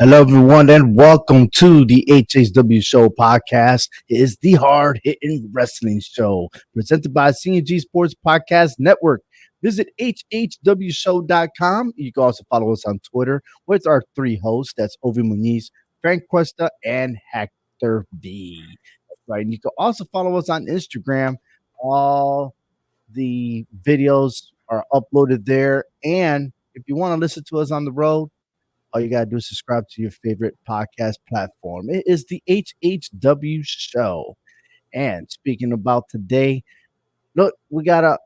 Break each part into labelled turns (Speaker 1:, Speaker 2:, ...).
Speaker 1: Hello, everyone, and welcome to the HHW Show podcast. It is the Hard Hitting Wrestling Show presented by CNG Sports Podcast Network. Visit hhwshow.com. You can also follow us on Twitter with our three hosts. That's Ovi Muniz, Frank Cuesta, and Hector V. That's right. And you can also follow us on Instagram. All the videos are uploaded there. And if you want to listen to us on the road, all you gotta do is subscribe to your favorite podcast platform. It is the HHW Show. And speaking about today, look, we got a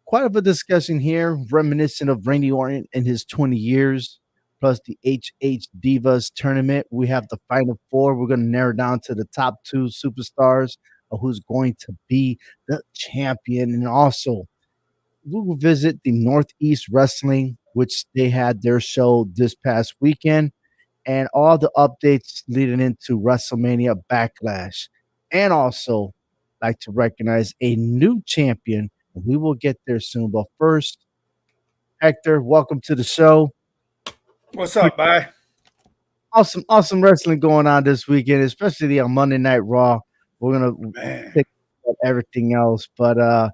Speaker 1: quite of a discussion here, reminiscent of Randy Orton and his 20 years, plus the HH Divas tournament. We have the final four. We're going to narrow down to the top two superstars of who's going to be the champion. And also, we will visit the Northeast Wrestling, which they had their show this past weekend, and all the updates leading into WrestleMania Backlash. And also, like to recognize a new champion. We will get there soon. But first, Hector, welcome to the show.
Speaker 2: What's up, bye?
Speaker 1: Awesome wrestling going on this weekend, especially on Monday Night Raw. We're gonna pick up everything else, but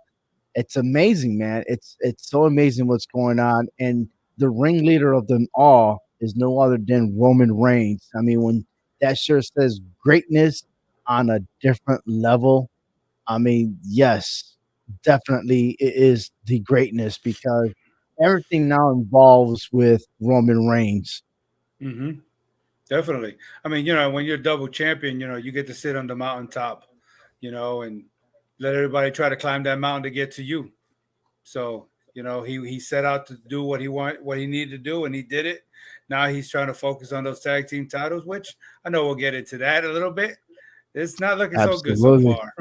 Speaker 1: it's amazing, man. It's so amazing what's going on, and the ringleader of them all is no other than Roman Reigns. I mean, when that shirt says greatness on a different level, I mean, yes, definitely it is the greatness because everything now involves with Roman Reigns.
Speaker 2: Mm-hmm. Definitely. I mean, when you're double champion, you get to sit on the mountaintop, and let everybody try to climb that mountain to get to you. So, he set out to do what he needed to do, and he did it. Now he's trying to focus on those tag team titles, which I know we'll get into that a little bit. It's not looking so good so far.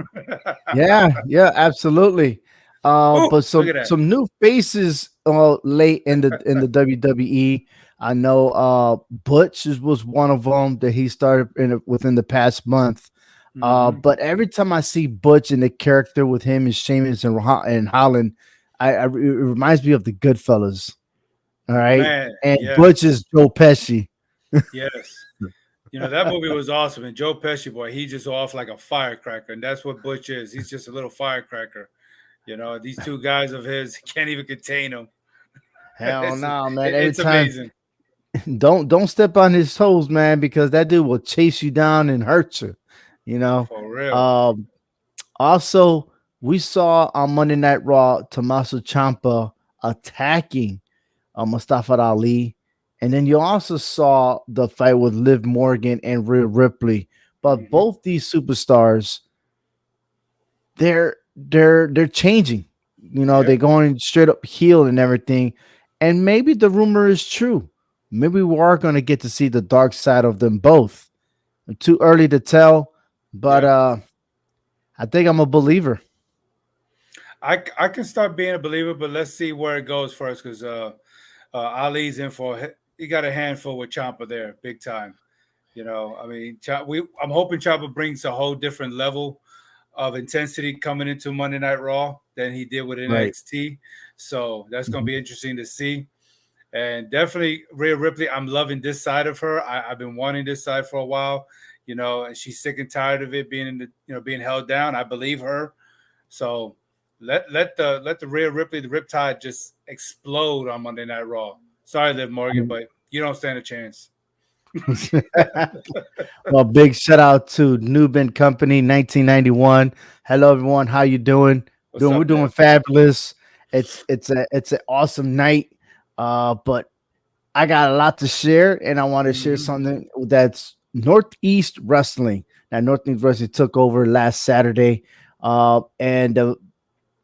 Speaker 1: Yeah, absolutely. But some new faces late in the WWE. I know Butch was one of them that he started within the past month. But every time I see Butch in the character with him and Sheamus and Holland, it reminds me of the Goodfellas. All right, and yes. Butch is Joe Pesci.
Speaker 2: Yes. That movie was awesome. And Joe Pesci, boy, he just off like a firecracker. And that's what Butch is. He's just a little firecracker. These two guys of his can't even contain him.
Speaker 1: Hell no, man.
Speaker 2: It's amazing.
Speaker 1: Don't step on his toes, man, because that dude will chase you down and hurt you.
Speaker 2: For real.
Speaker 1: Also, we saw on Monday Night Raw Tommaso Ciampa attacking Mustafa Ali. And then you also saw the fight with Liv Morgan and Rhea Ripley. But both these superstars, they're changing. They're going straight up heel and everything. And maybe the rumor is true. Maybe we are going to get to see the dark side of them both. Too early to tell, but I think I'm a believer.
Speaker 2: I can start being a believer, but let's see where it goes first because Ali's in for he got a handful with Ciampa there, big time. I mean, I'm hoping Ciampa brings a whole different level of intensity coming into Monday Night Raw than he did with NXT. Right. So that's going to be interesting to see. And definitely Rhea Ripley, I'm loving this side of her. I've been wanting this side for a while, and she's sick and tired of it being being held down. I believe her. So let the Rhea Ripley, the Riptide, just explode on Monday Night Raw. Sorry, Liv Morgan, but you don't stand a chance.
Speaker 1: Well, big shout out to Noob and Company 1991. Hello, everyone. How you doing? We're doing fabulous. It's an awesome night. But I got a lot to share, and I want to share something that's Northeast Wrestling. Now, Northeast Wrestling took over last Saturday, and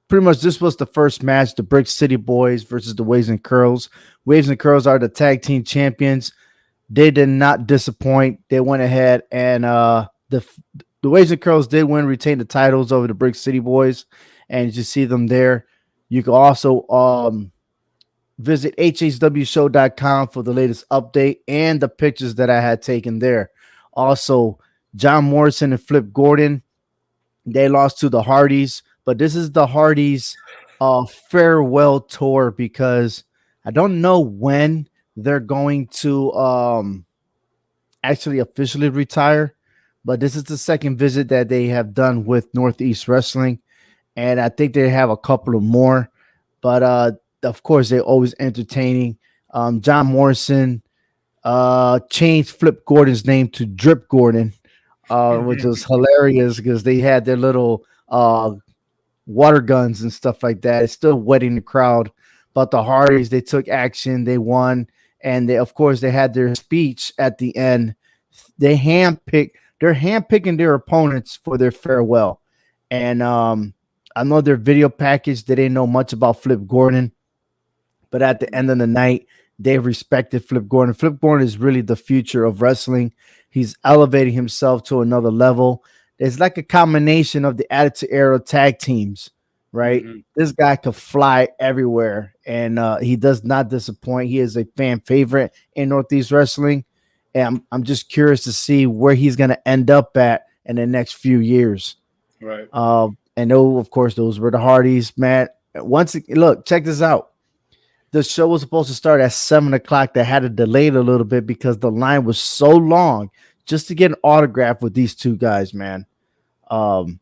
Speaker 1: pretty much this was the first match: the Brick City Boys versus the Waves and Curls. Waves and Curls are the tag team champions. They did not disappoint. They went ahead and the Waves and Curls did retain the titles over the Brick City Boys, and you see them there. You can also visit hhwshow.com for the latest update and the pictures that I had taken there. Also, John Morrison and Flip Gordon, they lost to the Hardys, but this is the Hardys farewell tour because I don't know when they're going to actually officially retire, but this is the second visit that they have done with Northeast Wrestling, and I think they have a couple of more. But of course, they're always entertaining. John Morrison changed Flip Gordon's name to Drip Gordon, which was hilarious because they had their little water guns and stuff like that. It's still wetting the crowd. But the Hardys, they took action, they won, and they, of course, they had their speech at the end. They're handpicking their opponents for their farewell. And I know their video package, they didn't know much about Flip Gordon, but at the end of the night, they respected Flip Gordon. Flip Gordon is really the future of wrestling. He's elevating himself to another level. It's like a combination of the Attitude Era tag teams, right?
Speaker 2: Mhm.
Speaker 1: This guy could fly everywhere, and he does not disappoint. He is a fan favorite in Northeast Wrestling, and I'm just curious to see where he's going to end up at in the next few years.
Speaker 2: Right.
Speaker 1: And of course, those were the Hardys, man. Look, check this out. The show was supposed to start at 7 o'clock. They had to delay it a little bit because the line was so long just to get an autograph with these two guys, man. Um,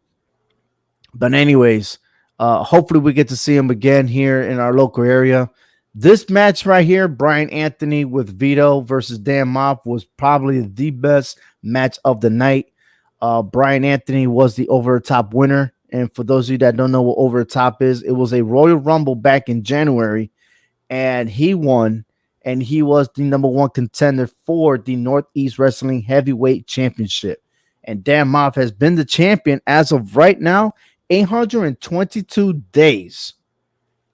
Speaker 1: but anyways, hopefully we get to see him again here in our local area. This match right here, Brian Anthony with Vito versus Dan Moff, was probably the best match of the night. Brian Anthony was the over the top winner. And for those of you that don't know what over the top is, it was a Royal Rumble back in January, and he won, and he was the number one contender for the Northeast Wrestling Heavyweight Championship. And Dan Moff has been the champion as of right now, 822 days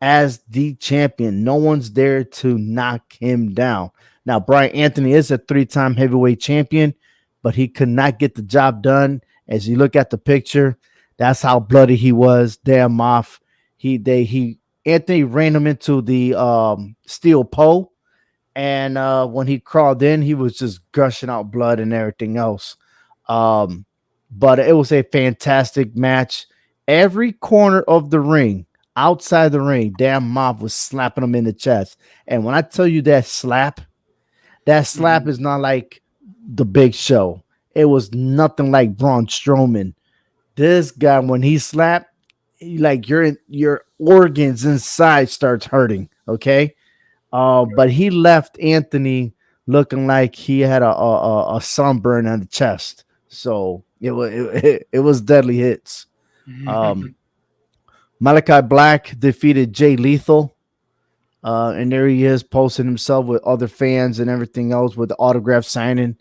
Speaker 1: as the champion. No one's there to knock him down. Now, Brian Anthony is a three-time heavyweight champion, but he could not get the job done. As you look at the picture, that's how bloody he was. Dan Moff. Anthony ran him into the steel pole, and when he crawled in, he was just gushing out blood and everything else. But it was a fantastic match. Every corner of the ring, outside the ring, Dan Moff was slapping him in the chest. And when I tell you that slap is not like the Big Show. It was nothing like Braun Strowman. This guy, when he slapped, like your organs inside starts hurting. Okay, but he left Anthony looking like he had a sunburn on the chest. So it was deadly hits. Malachi Black defeated Jay Lethal. And there he is posting himself with other fans and everything else with the autograph signing.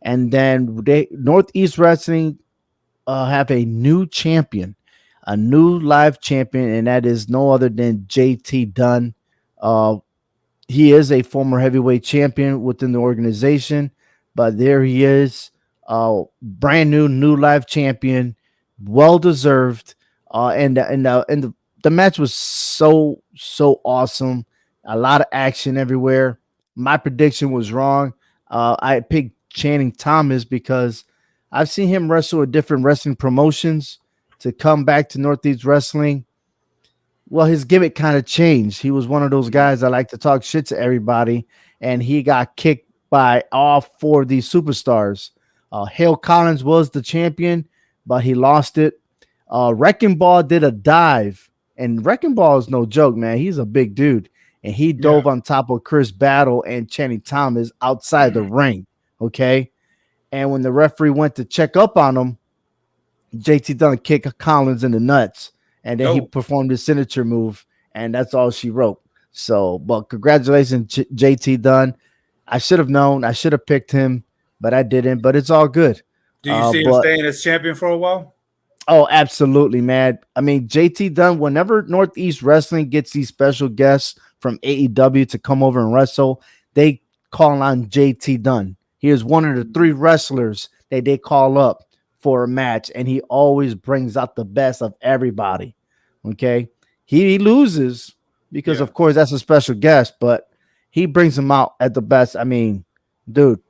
Speaker 1: And then Northeast Wrestling have a new champion, a new live champion, and that is no other than JT Dunn. He is a former heavyweight champion within the organization, but there he is, brand new live champion, well deserved. And the match was so awesome, a lot of action everywhere. My prediction was wrong. I picked Channing Thomas because I've seen him wrestle at different wrestling promotions. To come back to Northeast Wrestling, well, his gimmick kind of changed. He was one of those guys that like to talk shit to everybody, and he got kicked by all four of these superstars. Hale Collins was the champion, but he lost it. Wrecking Ball did a dive, and Wrecking Ball is no joke, man. He's a big dude, and he dove on top of Chris Battle and Channing Thomas outside the ring. Okay, and when the referee went to check up on him, JT Dunn kicked Collins in the nuts, and then he performed his signature move, and that's all she wrote. So, but congratulations, JT Dunn. I should have known. I should have picked him, but I didn't. But it's all good.
Speaker 2: Do you see him staying as champion for a while?
Speaker 1: Oh, absolutely, man. I mean, JT Dunn, whenever Northeast Wrestling gets these special guests from AEW to come over and wrestle, they call on JT Dunn. He is one of the three wrestlers that they call up for a match, and he always brings out the best of everybody. Okay, he loses because of course that's a special guest, but he brings them out at the best. I mean, dude,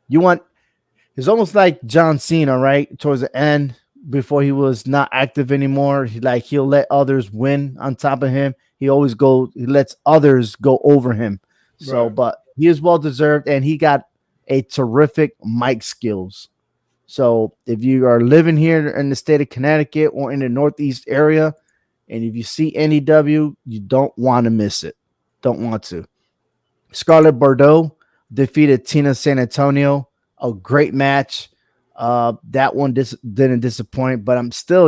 Speaker 1: it's almost like John Cena, right? Towards the end, before he was not active anymore, he'll let others win on top of him. He lets others go over him. So, but he is well deserved, and he got a terrific mic skills. So if you are living here in the state of Connecticut or in the Northeast area, and if you see NEW, you don't want to miss it. Don't want to. Scarlett Bordeaux defeated Tina San Antonio. A great match. That one didn't disappoint, but I'm still,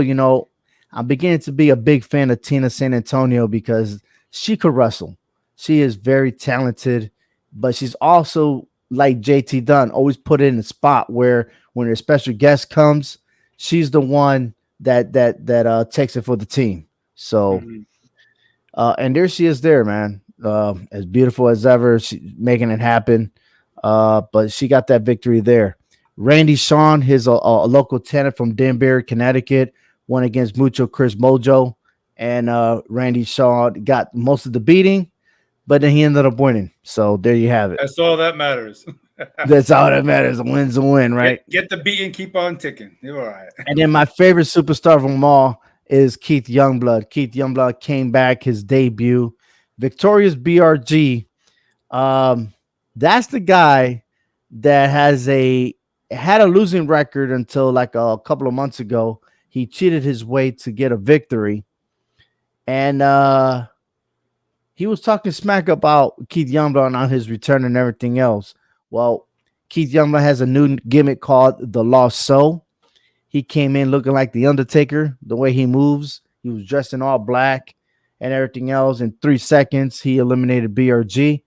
Speaker 1: I'm beginning to be a big fan of Tina San Antonio because she could wrestle. She is very talented, but she's also like JT Dunn, always put it in a spot where when a special guest comes, she's the one that takes it for the team. So
Speaker 2: Mhm.
Speaker 1: and there she is there, man. As beautiful as ever, she making it happen. But she got that victory there. Randy Shawn, his a local tenant from Danbury, Connecticut, went against Mucho Chris Mojo, and Randy Shawn got most of the beating, but then he ended up winning. So there you have it.
Speaker 2: That's all that matters.
Speaker 1: That's all that matters. A win's a win,
Speaker 2: get
Speaker 1: right?
Speaker 2: get the beat and keep on ticking. You're all right.
Speaker 1: And then my favorite superstar from them all is Keith Youngblood. Keith Youngblood came back, his debut, Victorious BRG. That's the guy that had a losing record until like a couple of months ago. He cheated his way to get a victory, and he was talking smack about Keith Youngblood on his return and everything else. Well, Keith Youngblood has a new gimmick called the Lost Soul. He came in looking like the Undertaker, the way he moves. He was dressed in all black and everything else. In 3 seconds, he eliminated BRG,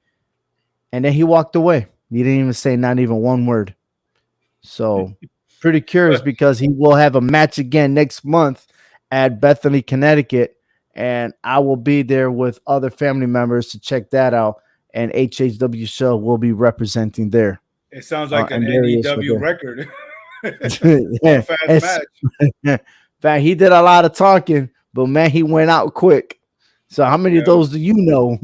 Speaker 1: and then he walked away. He didn't even say not even one word. So pretty curious because he will have a match again next month at Bethany, Connecticut, and I will be there with other family members to check that out. And HHW show will be representing there.
Speaker 2: It sounds like an
Speaker 1: And there he is right
Speaker 2: NEW
Speaker 1: there.
Speaker 2: record for a
Speaker 1: Yeah,
Speaker 2: fast match.
Speaker 1: in fact, he did a lot of talking, but man, he went out quick. So how many of
Speaker 2: Yeah.
Speaker 1: those do you know?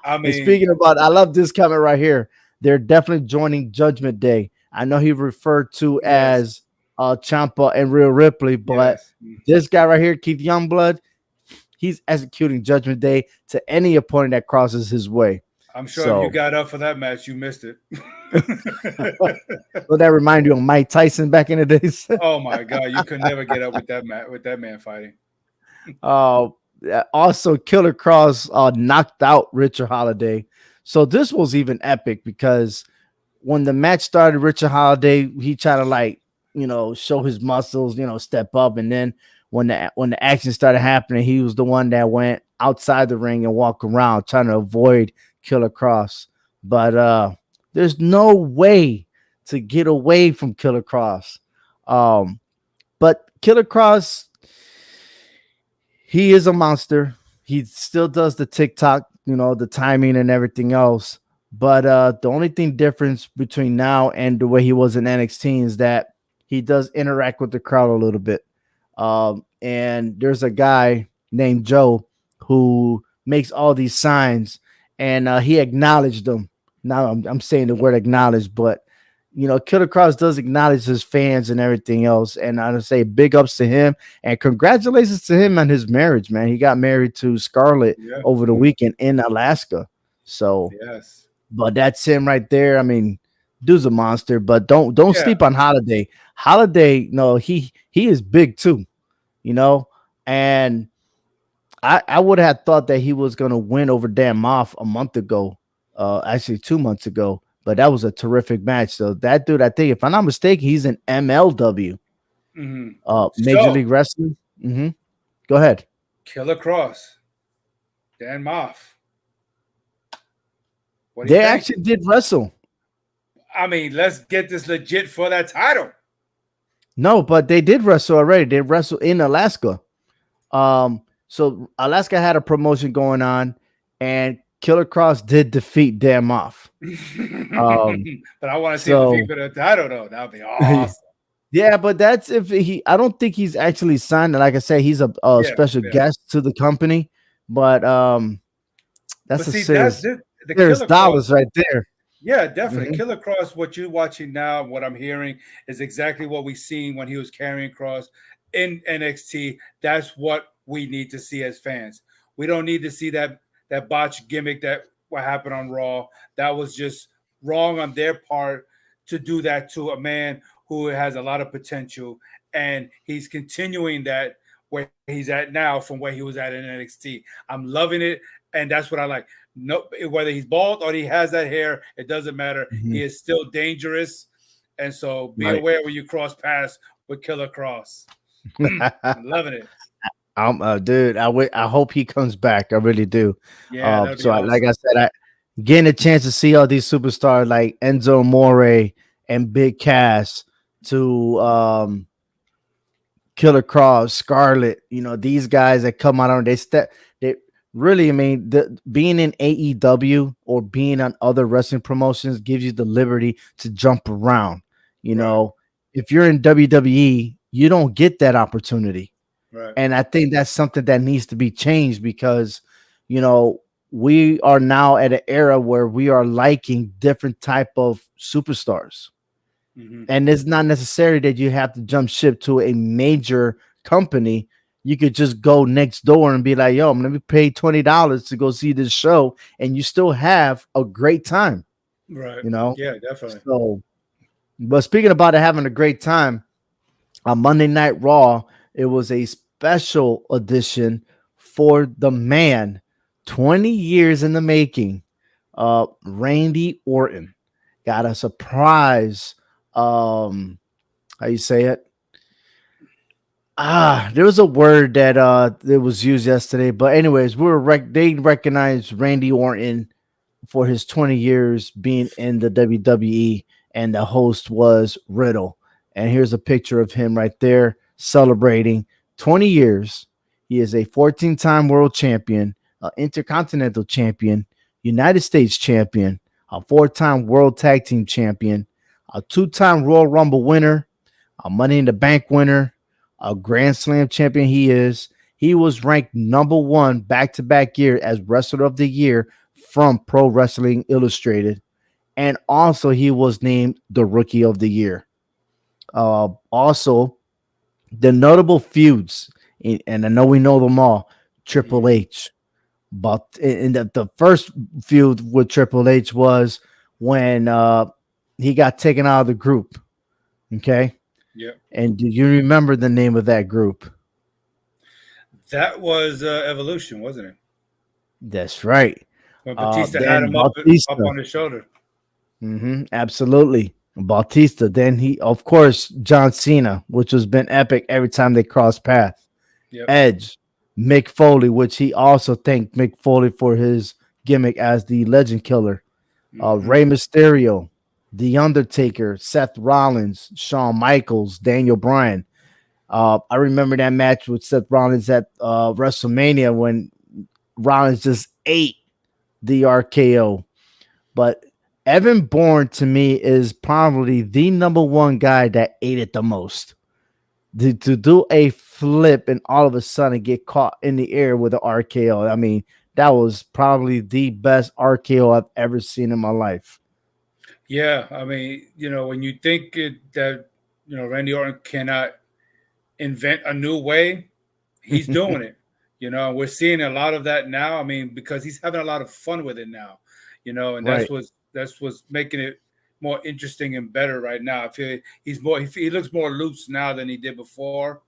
Speaker 2: I
Speaker 1: And
Speaker 2: mean,
Speaker 1: speaking about, I love this comment right here. They're definitely joining Judgment Day. I know he referred to
Speaker 2: yes,
Speaker 1: as Champa and Real Ripley, but
Speaker 2: yes.
Speaker 1: this guy right here, Keith Youngblood, he's executing Judgment Day to any opponent that crosses his way.
Speaker 2: I'm sure if you
Speaker 1: So,
Speaker 2: got up for that match, you missed it.
Speaker 1: will that remind you of Mike Tyson back in the days?
Speaker 2: Oh my god, you could never get up with that man fighting.
Speaker 1: Uh, Also, Killer Cross knocked out Richard Holiday. So this was even epic because when the match started, Richard Holiday he tried to show his muscles, step up, and then when the action started happening, he was the one that went outside the ring and walked around trying to avoid Killer Cross. But there's no way to get away from Killer Cross. Um, but Killer Cross, he is a monster. He still does the TikTok, the timing and everything else. But the only thing difference between now and the way he was in NXT is that he does interact with the crowd a little bit. And there's a guy named Joe who makes all these signs, and he acknowledged them. Now I'm saying the word acknowledge, but Killer Cross does acknowledge his fans and everything else. And I would say big ups to him and congratulations to him on his marriage, man. He got married to Scarlett
Speaker 2: Yeah.
Speaker 1: over the weekend in Alaska. So,
Speaker 2: Yes.
Speaker 1: but that's him right there. I mean, dude's a monster, but don't
Speaker 2: Yeah.
Speaker 1: sleep on Holiday. Holiday, no, he is big too, you know. And I would have thought that he was gonna win over Dan Moff a month ago, actually 2 months ago. But that was a terrific match. So that dude, I think, if I'm not mistaken, he's an MLW,
Speaker 2: hmm
Speaker 1: Major
Speaker 2: So,
Speaker 1: League Wrestling. Go ahead.
Speaker 2: Killer Cross, Dan Moff. What do you
Speaker 1: They
Speaker 2: think?
Speaker 1: actually did wrestle.
Speaker 2: I mean, let's get this legit for that title.
Speaker 1: No, but they did wrestle already. They wrestled in Alaska. So Alaska had a promotion going on, and Killer Cross did defeat Dan Moff.
Speaker 2: But I want to see him defeat
Speaker 1: So
Speaker 2: for the title, though. That would be awesome.
Speaker 1: yeah, but that's if he. I don't think he's actually signed. Like I said, he's a
Speaker 2: Yeah,
Speaker 1: special
Speaker 2: yeah.
Speaker 1: guest to the company, but
Speaker 2: But
Speaker 1: that's a
Speaker 2: see, that's
Speaker 1: serious
Speaker 2: the
Speaker 1: serious
Speaker 2: Killer Cross.
Speaker 1: dollars right there.
Speaker 2: Yeah, definitely.
Speaker 1: Mhm.
Speaker 2: Killer Cross, what you're watching now, what I'm hearing is exactly what we seen when he was carrying Cross in NXT. That's what we need to see as fans. We don't need to see that botch gimmick that what happened on Raw. That was just wrong on their part to do that to a man who has a lot of potential, and he's continuing that where he's at now from where he was at in NXT. I'm loving it, and that's what I like. No, whether he's bald or he has that hair, it doesn't matter. He
Speaker 1: Mhm.
Speaker 2: is still dangerous, and so be
Speaker 1: Right.
Speaker 2: aware when you cross paths with Killer Cross. I'm loving it.
Speaker 1: Dude, I hope he comes back. I really do.
Speaker 2: Yeah, that'd be
Speaker 1: Like I
Speaker 2: awesome.
Speaker 1: said, I getting a chance to see all these superstars like Enzo Amore and Big Cass to Killer Cross, Scarlet, these guys that come out on they really, I mean, being in AEW or being on other wrestling promotions gives you the liberty to jump around. You
Speaker 2: Right,
Speaker 1: know, if you're in WWE, you don't get that opportunity.
Speaker 2: right.
Speaker 1: And I think that's something that needs to be changed because, you know, we are now at an era where we are liking different type of superstars.
Speaker 2: Hmm.
Speaker 1: And it's not necessary that you have to jump ship to a major company. You could just go next door and be like, yo, I'm gonna pay $20 to go see this show, and you still have a great time,
Speaker 2: Right.
Speaker 1: you know.
Speaker 2: Yeah, definitely.
Speaker 1: So, but speaking about it having a great time, on Monday Night Raw, it was a special edition for the man, 20 years in the making. Randy Orton got a surprise. How you say it? There was a word that was used yesterday, but anyways, they recognized Randy Orton for his 20 years being in the WWE, and the host was Riddle. And here's a picture of him right there celebrating 20 years. He is a 14-time world champion, an intercontinental champion, United States champion, a 4-time world tag team champion, a 2-time Royal Rumble winner, a Money in the Bank winner, a Grand Slam champion. He was ranked number one back-to-back year as Wrestler of the Year from Pro Wrestling Illustrated, and also he was named the Rookie of the Year. Also, the notable feuds, and I know we know them all. Triple
Speaker 2: Hmm.
Speaker 1: H, but in the first feud with Triple H was when he got taken out of the group. Okay,
Speaker 2: Yeah.
Speaker 1: and do you remember the name of that group?
Speaker 2: That was Evolution, wasn't it?
Speaker 1: That's right.
Speaker 2: When Batista had
Speaker 1: Then
Speaker 2: him up
Speaker 1: Bautista.
Speaker 2: on his shoulder.
Speaker 1: Absolutely. Bautista. Then of course, John Cena, which has been epic every time they cross paths.
Speaker 2: Yep.
Speaker 1: Edge, Mick Foley, which he also thanked Mick Foley for his gimmick as the Legend Killer.
Speaker 2: Hmm.
Speaker 1: Rey Mysterio, The Undertaker, Seth Rollins, Shawn Michaels, Daniel Bryan. I remember that match with Seth Rollins at WrestleMania when Rollins just ate the RKO. But Evan Bourne to me is probably the number one guy that ate it the most. To do a flip and all of a sudden get caught in the air with an RKO. I mean, that was probably the best RKO I've ever seen in my life.
Speaker 2: Yeah, I mean, when you think that Randy Orton cannot invent a new way, he's doing it. We're seeing a lot of that now. I mean, because he's having a lot of fun with it now. And that's
Speaker 1: Right.
Speaker 2: what's making it more interesting and better right now. I feel he looks more loose now than he did before,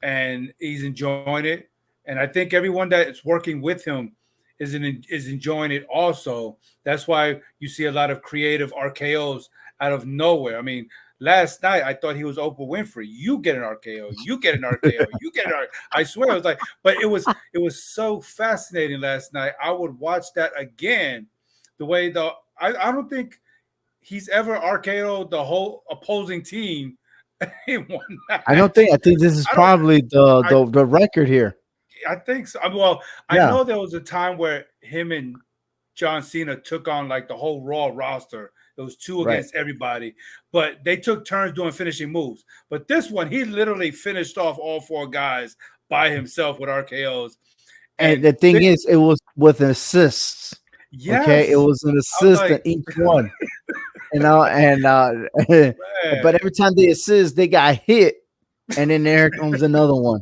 Speaker 2: and he's enjoying it. And I think everyone that is working with him is enjoying it also. That's why you see a lot of creative RKO's out of nowhere. I mean, last night I thought he was Oprah Winfrey. You get an RKO, you get an RKO, you get an RKO. I swear, I was like, but it was so fascinating last night. I would watch that again. The way I don't think he's ever RKO'd the whole opposing team in one match.
Speaker 1: I think this is
Speaker 2: I don't.
Speaker 1: probably
Speaker 2: I
Speaker 1: the record here.
Speaker 2: I think so. Well, I
Speaker 1: Yeah.
Speaker 2: know there was a time where him and John Cena took on like the whole Raw roster. It was two
Speaker 1: Right.
Speaker 2: against everybody, but they took turns doing finishing moves. But this one, he literally finished off all four guys by himself with RKO's.
Speaker 1: And
Speaker 2: And
Speaker 1: the thing is, it was with an assists. Okay, it
Speaker 2: yes,
Speaker 1: was an
Speaker 2: I was
Speaker 1: assist in
Speaker 2: like,
Speaker 1: each one. And but
Speaker 2: man,
Speaker 1: every time they assist, they got hit, and then there comes another one.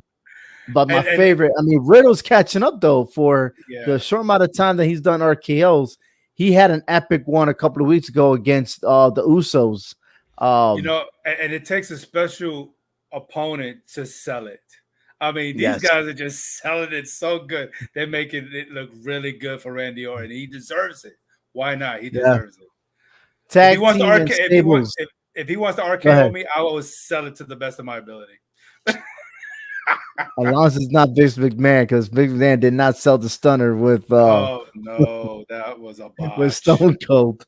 Speaker 1: But my
Speaker 2: and
Speaker 1: favorite, I mean, Riddle's catching up though for the
Speaker 2: yeah,
Speaker 1: short amount of time that he's done RKO's. he had an epic one a couple of weeks ago against the Usos.
Speaker 2: You
Speaker 1: Um,
Speaker 2: know, and it takes a special opponent to sell it. I mean, these
Speaker 1: yes,
Speaker 2: guys are just selling it so good. They're making it look really good for Randy Orton. He deserves it. Why not? He
Speaker 1: yeah.
Speaker 2: deserves it. If he
Speaker 1: Tag
Speaker 2: wants to
Speaker 1: team and
Speaker 2: RK,
Speaker 1: stables.
Speaker 2: if he wants to
Speaker 1: Go
Speaker 2: RKO
Speaker 1: ahead.
Speaker 2: me, I will sell it to the best of my ability.
Speaker 1: As long as it's not Vince McMahon, because Vince McMahon did not sell the stunner
Speaker 2: Oh no, that was a
Speaker 1: with
Speaker 2: botch.
Speaker 1: Stone Cold.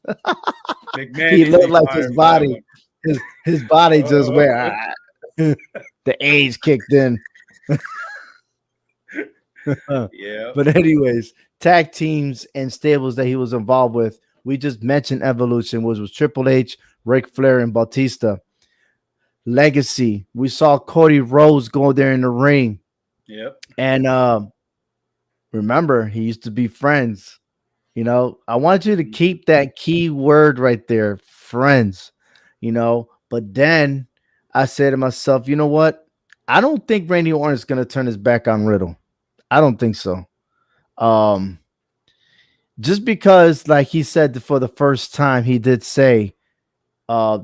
Speaker 2: McMahon
Speaker 1: He
Speaker 2: needs to
Speaker 1: looked
Speaker 2: be
Speaker 1: like his
Speaker 2: fired for that
Speaker 1: body,
Speaker 2: one.
Speaker 1: his body just went. The age kicked in.
Speaker 2: Yeah,
Speaker 1: But anyways, tag teams and stables that he was involved with. We just mentioned Evolution, which was Triple H, Ric Flair, and Bautista. Legacy. We saw Cody Rhodes go there in the ring,
Speaker 2: yep.
Speaker 1: and remember he used to be friends. I want you to keep that key word right there, friends. But then I said to myself, you know what? I don't think Randy Orton is going to turn his back on Riddle. I don't think so. Um, just because, like he said, for the first time, he did say,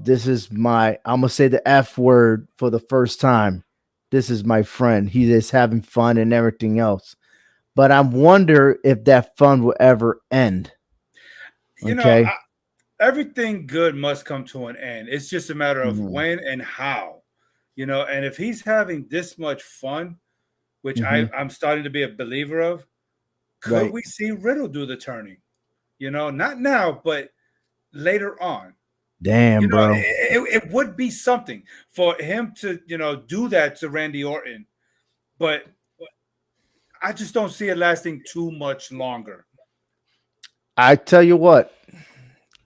Speaker 1: this is I'm gonna say the F word for the first time. This is my friend. He is having fun and everything else. But I wonder if that fun will ever end.
Speaker 2: You know,
Speaker 1: Okay.
Speaker 2: everything good must come to an end. It's just a matter of
Speaker 1: Hmm.
Speaker 2: when and how. You know, and if he's having this much fun, which
Speaker 1: Hmm.
Speaker 2: I'm starting to be a believer of, could
Speaker 1: Right.
Speaker 2: we see Riddle do the turning? You know, not now, but later on. You
Speaker 1: Damn,
Speaker 2: know,
Speaker 1: bro.
Speaker 2: it would be something for him to, do that to Randy Orton, but I just don't see it lasting too much longer.
Speaker 1: I tell you what,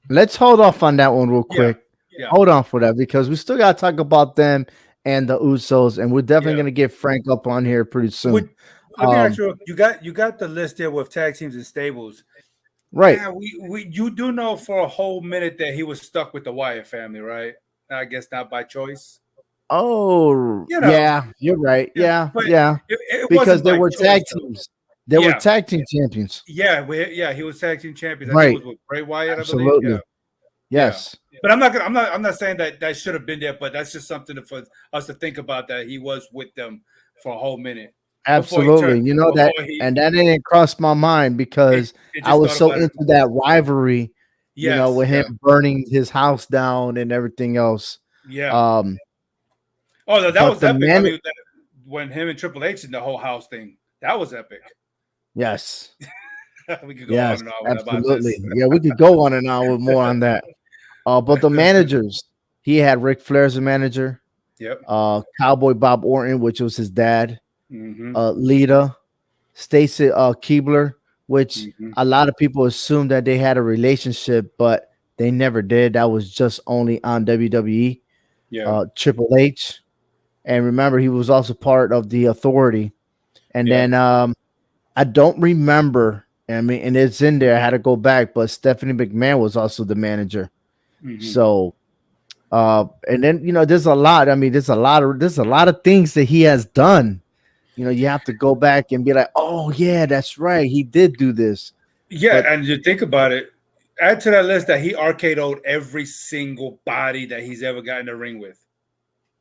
Speaker 1: let's hold off on that one real
Speaker 2: Yeah,
Speaker 1: quick.
Speaker 2: yeah,
Speaker 1: Hold on for that because we still got to talk about them and the Usos, and we're definitely
Speaker 2: yeah.
Speaker 1: going to get Frank up on here pretty
Speaker 2: Would
Speaker 1: soon.
Speaker 2: Let me ask
Speaker 1: Um,
Speaker 2: you, you got the list there with tag teams and stables.
Speaker 1: right.
Speaker 2: Now we you do know for a whole minute that he was stuck with the Wyatt family, right? I guess not by choice.
Speaker 1: Oh,
Speaker 2: You know,
Speaker 1: yeah, you're right.
Speaker 2: yeah,
Speaker 1: Yeah,
Speaker 2: but
Speaker 1: yeah.
Speaker 2: it
Speaker 1: Because
Speaker 2: wasn't
Speaker 1: they
Speaker 2: by
Speaker 1: were
Speaker 2: choice
Speaker 1: tag
Speaker 2: though.
Speaker 1: teams. They were
Speaker 2: Yeah,
Speaker 1: tag team champions.
Speaker 2: yeah, yeah. He was tag team champions. I think it
Speaker 1: Right.
Speaker 2: was with Bray Wyatt, I believe. Yeah,
Speaker 1: Absolutely.
Speaker 2: yeah.
Speaker 1: Yes.
Speaker 2: But I'm not saying that should have been there, but that's just something for us to think about that he was with them for a whole minute before he turned
Speaker 1: Absolutely. You know
Speaker 2: before
Speaker 1: that,
Speaker 2: he
Speaker 1: and that didn't cross my mind because
Speaker 2: it
Speaker 1: I
Speaker 2: just
Speaker 1: was
Speaker 2: thought
Speaker 1: so
Speaker 2: about it.
Speaker 1: into that rivalry,
Speaker 2: Yes,
Speaker 1: with him
Speaker 2: yeah,
Speaker 1: burning his house down and everything else.
Speaker 2: yeah.
Speaker 1: Um,
Speaker 2: Oh, no, that
Speaker 1: but
Speaker 2: was
Speaker 1: the
Speaker 2: epic. I
Speaker 1: man,
Speaker 2: mean, when him and Triple H in the whole house thing, that was epic.
Speaker 1: yes,
Speaker 2: We could go on
Speaker 1: yes,
Speaker 2: and on about
Speaker 1: absolutely.
Speaker 2: this.
Speaker 1: Yeah, we could go on and on with more on that. But the managers, he had Ric Flair as a manager,
Speaker 2: Yep.
Speaker 1: Cowboy Bob Orton, which was his dad,
Speaker 2: Hmm.
Speaker 1: Lita, Stacy Keebler, which
Speaker 2: Hmm.
Speaker 1: a lot of people assumed that they had a relationship, but they never did. That was just only on WWE.
Speaker 2: Yeah.
Speaker 1: Triple H, and remember, he was also part of the Authority. And
Speaker 2: Yeah.
Speaker 1: then I don't remember. I mean, and it's in there. I had to go back, but Stephanie McMahon was also the manager.
Speaker 2: Hmm.
Speaker 1: So, and then there's a lot. I mean, there's a lot of things that he has done. You have to go back and be like, oh yeah, that's right, he did do this.
Speaker 2: Yeah,
Speaker 1: But
Speaker 2: and you think about it, add to that list that he RKO'd every single body that he's ever gotten in the ring with.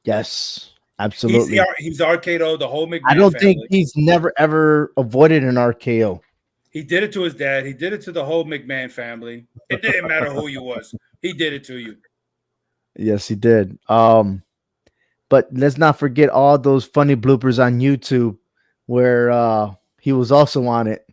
Speaker 1: yes,
Speaker 2: He's
Speaker 1: absolutely.
Speaker 2: he's RKO'd the whole
Speaker 1: I
Speaker 2: McMahon
Speaker 1: don't think
Speaker 2: family.
Speaker 1: he's never ever avoided an RKO.
Speaker 2: He did it to his dad. He did it to the whole McMahon family. It didn't matter who you was. He did it to you.
Speaker 1: Yes, he did. But let's not forget all those funny bloopers on YouTube where he was also on it.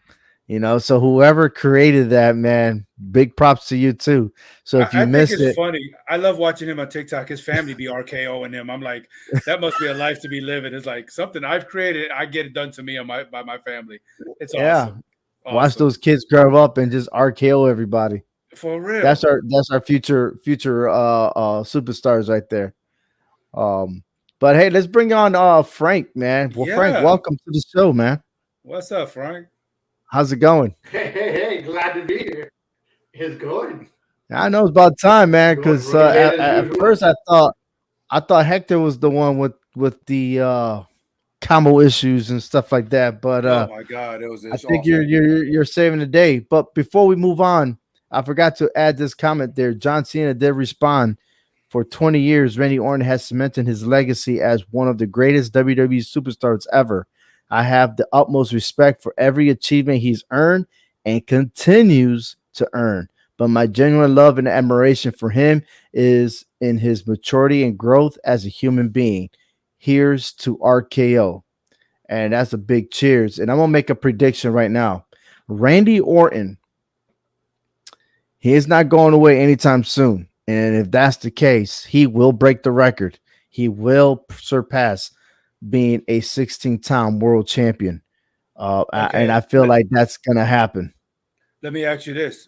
Speaker 1: So whoever created that, man, big props to you too. So if
Speaker 2: I
Speaker 1: you
Speaker 2: think
Speaker 1: missed
Speaker 2: it's
Speaker 1: it,
Speaker 2: funny. I love watching him on TikTok. His family be RKOing him. I'm like, that must be a life to be living. It's like something I've created. I get it done to me by my family. It's
Speaker 1: yeah,
Speaker 2: awesome.
Speaker 1: watch
Speaker 2: Awesome.
Speaker 1: those kids grow up and just RKO everybody.
Speaker 2: For
Speaker 1: That's
Speaker 2: real.
Speaker 1: our future superstars right there. Um, but hey, let's bring on Frank, man. Well, Frank,
Speaker 2: Yeah.
Speaker 1: welcome to the show, man.
Speaker 2: What's up, Frank?
Speaker 1: How's it going?
Speaker 3: Hey, glad to be here. It's going.
Speaker 1: I know it's about time, man.
Speaker 3: Going
Speaker 1: Because
Speaker 3: running late as
Speaker 1: at
Speaker 3: usual.
Speaker 1: first I thought Hector was the one with the combo issues and stuff like that. But
Speaker 2: Oh my God,
Speaker 1: I
Speaker 2: it's
Speaker 1: think you're
Speaker 2: awful.
Speaker 1: you're you're saving the day. But before we move on, I forgot to add this comment there. John Cena did respond. For 20 years, Randy Orton has cemented his legacy as one of the greatest WWE superstars ever. I have the utmost respect for every achievement he's earned and continues to earn. But my genuine love and admiration for him is in his maturity and growth as a human being. Here's to RKO. And that's a big cheers. And I'm going to make a prediction right now. Randy Orton, he is not going away anytime soon. And if that's the case, he will break the record. He will surpass being a 16-time world champion. And I feel like that's going to happen.
Speaker 2: Let me ask you this.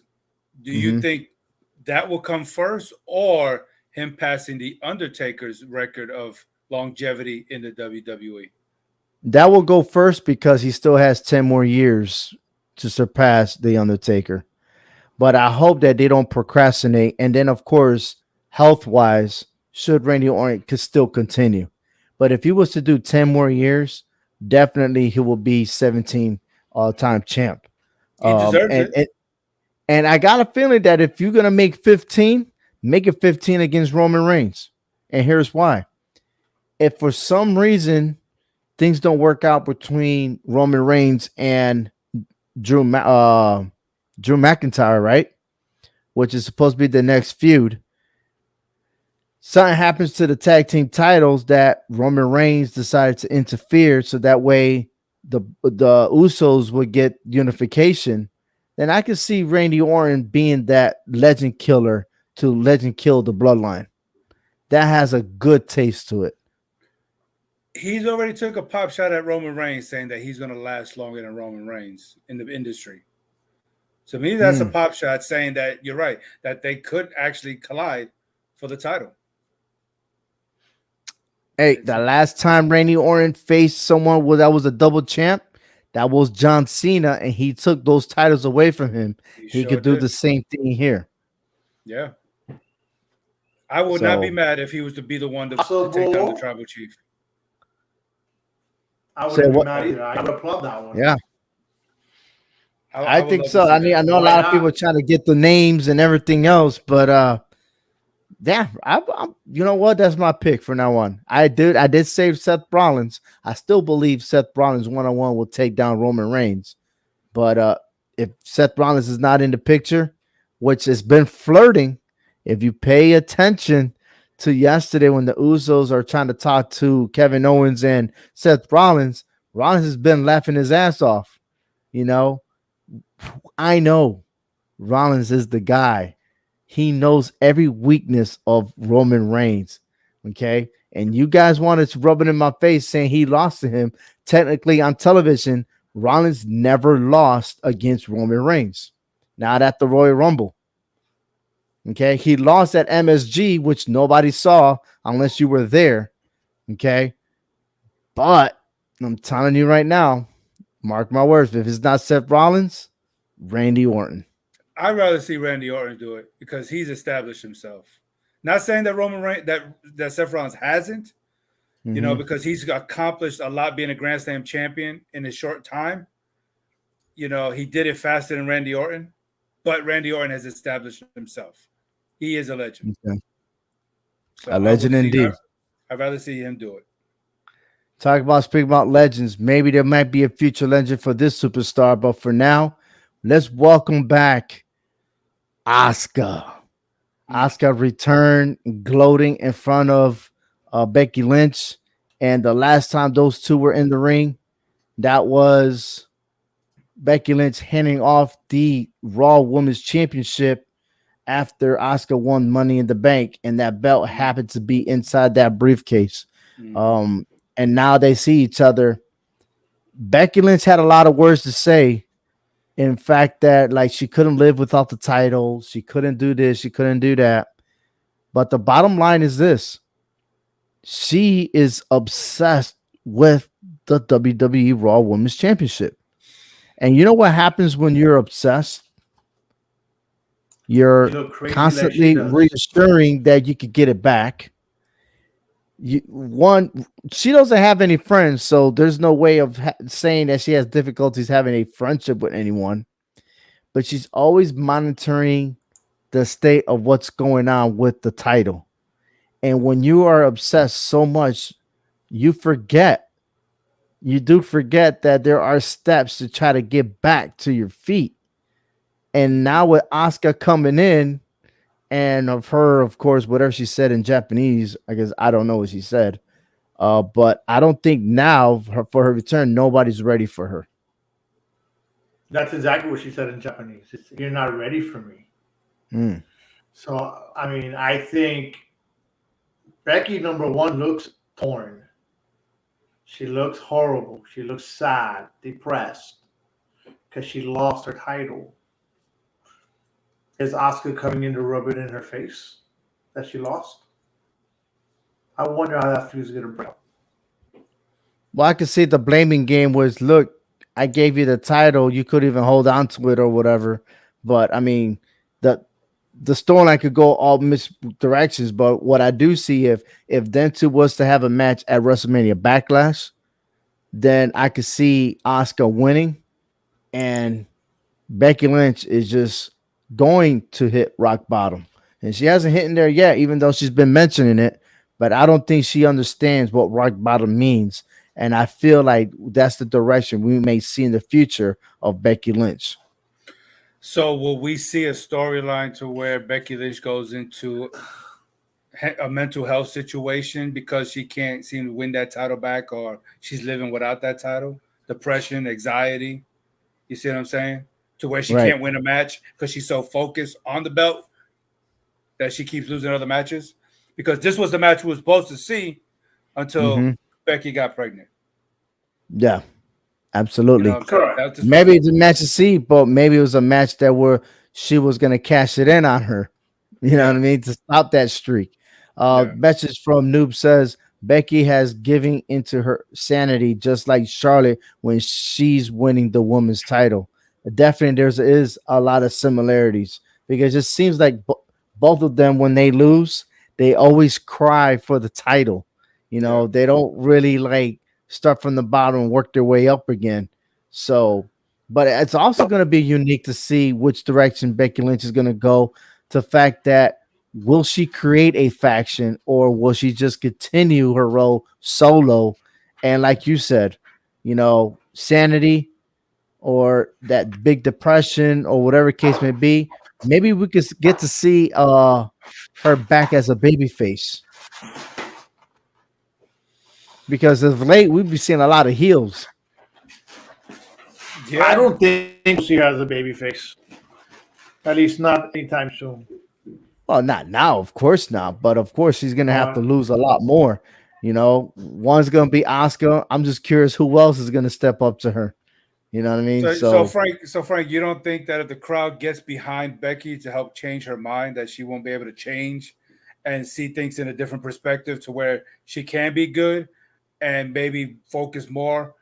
Speaker 2: Do you think that will come first, or him passing the Undertaker's record of longevity in the WWE?
Speaker 1: That will go first because he still has 10 more years to surpass the Undertaker. But I hope that they don't procrastinate. And then, of course, health-wise, should Randy Orton could still continue. But if he was to do 10 more years, definitely he will be 17 all-time champ.
Speaker 2: He deserves it.
Speaker 1: And I got a feeling that if you're going to make 15, make it 15 against Roman Reigns. And here's why. If for some reason things don't work out between Roman Reigns and Drew McIntyre, right? Which is supposed to be the next feud. Something happens to the tag team titles that Roman Reigns decided to interfere so that way the Usos would get unification. Then I could see Randy Orton being that legend killer to legend kill the bloodline. That has a good taste to it.
Speaker 2: He's already took a pop shot at Roman Reigns saying that he's going to last longer than Roman Reigns in the industry. To me, that's a pop shot saying that you're right, that they could actually collide for the title.
Speaker 1: Hey, the last time Randy Orton faced someone that was a double champ, that was John Cena, and he took those titles away from him. He could do the same thing here.
Speaker 2: Yeah. I would not be mad if he was to be the one to take down the Tribal Chief.
Speaker 3: I wouldn't be mad either. I would applaud that one.
Speaker 1: Yeah. I think so. I mean, I know a lot of people are trying to get the names and everything else, but yeah, I'm you know what? That's my pick for now on. I did save Seth Rollins. I still believe Seth Rollins one-on-one will take down Roman Reigns. But if Seth Rollins is not in the picture, which has been flirting, if you pay attention to yesterday when the Usos are trying to talk to Kevin Owens and Seth Rollins, Rollins has been laughing his ass off. You know, I know Rollins is the guy. He knows every weakness of Roman Reigns. Okay. And you guys wanted to rub it in my face saying he lost to him. Technically on television, Rollins never lost against Roman Reigns. Not at the Royal Rumble. Okay. He lost at MSG, which nobody saw unless you were there. Okay. But I'm telling you right now, mark my words, if it's not Seth Rollins, Randy Orton.
Speaker 2: I'd rather see Randy Orton do it because he's established himself. Not saying that Roman Reigns, that Seth Rollins hasn't, you know, because he's accomplished a lot being a Grand Slam champion in a short time. You know, he did it faster than Randy Orton, but Randy Orton has established himself. He is a legend.
Speaker 1: Okay.
Speaker 2: So
Speaker 1: a legend indeed.
Speaker 2: I'd rather see him do it.
Speaker 1: Speak about legends. Maybe there might be a future legend for this superstar, but for now, let's welcome back Asuka. Asuka returned gloating in front of Becky Lynch. And the last time those two were in the ring, that was Becky Lynch handing off the Raw Women's Championship after Asuka won Money in the Bank. And that belt happened to be inside that briefcase. And now they see each other. Becky Lynch had a lot of words to say. In fact, that like she couldn't live without the title. She couldn't do this. She couldn't do that. But the bottom line is this. She is obsessed with the WWE Raw Women's Championship. And you know what happens when you're obsessed? You're constantly reassuring that you could get it back. She doesn't have any friends, so there's no way of saying that she has difficulties having a friendship with anyone. but she's always monitoring the state of what's going on with the title. And when you are obsessed so much, you forget, you do forget that there are steps to try to get back to your feet. And now with Asuka coming in, and of her, of course, whatever she said in Japanese, I guess I don't know what she said. But I don't think now for her return, nobody's ready for her.
Speaker 3: That's exactly what she said in Japanese. You're not ready for me.
Speaker 1: Mm.
Speaker 3: So, I mean, I think Becky, number one, looks torn. She looks horrible. She looks sad, depressed, because she lost her title. Is Asuka coming in to rub it in her face that she lost? I wonder how that feels going to break up.
Speaker 1: Well, I could see the blaming game was, look, I gave you the title, you could even hold on to it or whatever. But I mean, the the storyline could go all misdirections. But what I do see, if them two was to have a match at WrestleMania Backlash, then I could see Oscar winning, and Becky Lynch is just going to hit rock bottom. And she hasn't hit in there yet, even though she's been mentioning it. But I don't think she understands what rock bottom means. And I feel like that's the direction we may see in the future of Becky Lynch.
Speaker 2: So will we see a storyline to where Becky Lynch goes into a mental health situation because she can't seem to win that title back, or she's living without that title? Depression, anxiety. You see what I'm saying? To where she
Speaker 1: Right.
Speaker 2: can't win a match because she's so focused on the belt that she keeps losing other matches. Because this was the match we were supposed to see until
Speaker 1: Hmm.
Speaker 2: Becky got pregnant.
Speaker 1: Yeah,
Speaker 2: You know
Speaker 1: absolutely.
Speaker 2: what I'm saying?
Speaker 3: Correct.
Speaker 2: That's just
Speaker 1: Maybe it's a match to see, but maybe it was a match that where she was gonna cash it in on her. You know what I
Speaker 2: yeah,
Speaker 1: mean? To stop that streak.
Speaker 2: yeah.
Speaker 1: Message from Noob says Becky has giving into her sanity just like Charlotte when she's winning the women's title. Definitely, there's is a lot of similarities because it seems like both of them when they lose, they always cry for the title. You
Speaker 2: Yeah.
Speaker 1: know, they don't really like start from the bottom and work their way up again. So, but it's also going to be unique to see which direction Becky Lynch is going to go. To the fact that will she create a faction or will she just continue her role solo? And like you said, you know, sanity or that big depression or whatever case may be, maybe we could get to see her back as a baby face because of late we've been seeing a lot of heels.
Speaker 2: Yeah.
Speaker 3: I don't think she has a baby face. At least not anytime soon.
Speaker 1: Well, not now, of course not, but of course she's gonna have to
Speaker 3: Uh,
Speaker 1: lose a lot more. You know, one's gonna be Oscar. I'm just curious who else is gonna step up to her. You know what I mean?
Speaker 2: So
Speaker 1: So
Speaker 2: Frank, you don't think that if the crowd gets behind Becky to help change her mind, that she won't be able to change and see things in a different perspective to where she can be good and maybe focus more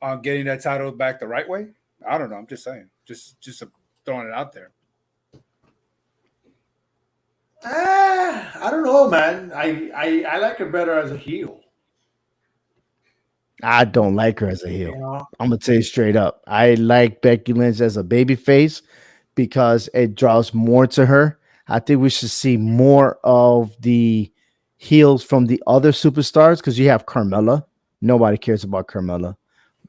Speaker 2: on getting that title back the right way? I don't know. I'm just saying. Just throwing it out there.
Speaker 3: I don't know, man. I like her better as a heel.
Speaker 1: I don't like her as a
Speaker 3: You
Speaker 1: heel.
Speaker 3: know,
Speaker 1: I'm gonna tell you straight up. I like Becky Lynch as a baby face because it draws more to her. I think we should see more of the heels from the other superstars because you have Carmella. Nobody cares about Carmella.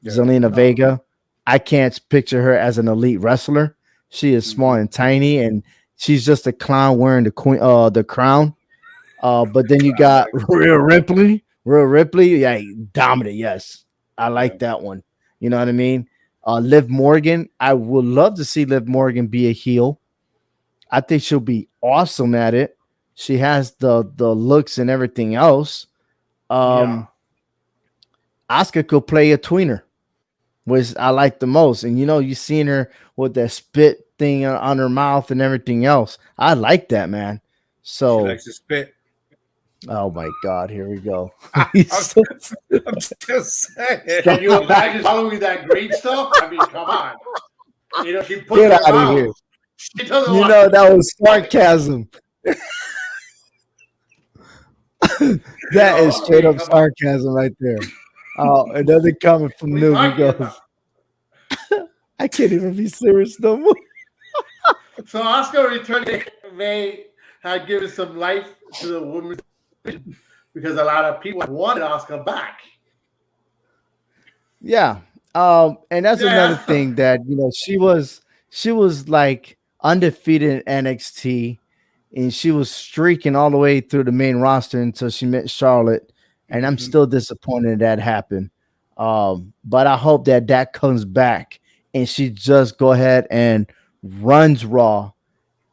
Speaker 2: Yeah.
Speaker 1: Zelina
Speaker 3: no.
Speaker 1: Vega. I can't picture her as an elite wrestler. She is small
Speaker 2: Mhm.
Speaker 1: and tiny, and she's just a clown wearing the crown. But then you
Speaker 2: I
Speaker 1: got
Speaker 2: like
Speaker 1: Rhea Ripley. Rhea Ripley, yeah, dominant. Yes, I
Speaker 2: yeah.
Speaker 1: like that one. You know what I mean? Liv Morgan. I would love to see Liv Morgan be a heel. I think she'll be awesome at it. She has the looks and everything else.
Speaker 3: Yeah.
Speaker 1: Um, Oscar could play a tweener, which I like the most. And you know, you seen her with that spit thing on her mouth and everything else. I like that, man.
Speaker 2: She
Speaker 1: So,
Speaker 2: likes to spit.
Speaker 1: oh my God, here we go.
Speaker 2: I'm,
Speaker 1: He's so-
Speaker 2: I'm just
Speaker 3: Can
Speaker 2: saying.
Speaker 3: you imagine following that green stuff? I mean, come on. You know, she puts
Speaker 1: Get
Speaker 3: her
Speaker 1: out of
Speaker 3: mouth.
Speaker 1: here.
Speaker 3: She doesn't
Speaker 1: You
Speaker 3: want.
Speaker 1: know, that was sarcasm.
Speaker 3: You
Speaker 1: That
Speaker 3: know,
Speaker 1: is
Speaker 3: I
Speaker 1: straight
Speaker 3: mean,
Speaker 1: up
Speaker 3: come on.
Speaker 1: sarcasm right there. Oh, another comment from
Speaker 3: What are you
Speaker 1: Noob. He
Speaker 3: talking
Speaker 1: goes,
Speaker 3: about?
Speaker 1: I can't even be serious no more.
Speaker 3: So Oscar returning may have given some life to the women's division because a lot of people wanted Oscar back.
Speaker 1: Yeah. And that's another
Speaker 3: Yeah.
Speaker 1: thing that she was like undefeated in NXT, and she was streaking all the way through the main roster until she met Charlotte. And I'm
Speaker 2: Hmm.
Speaker 1: still disappointed that happened. But I hope that that comes back and she just go ahead and runs Raw,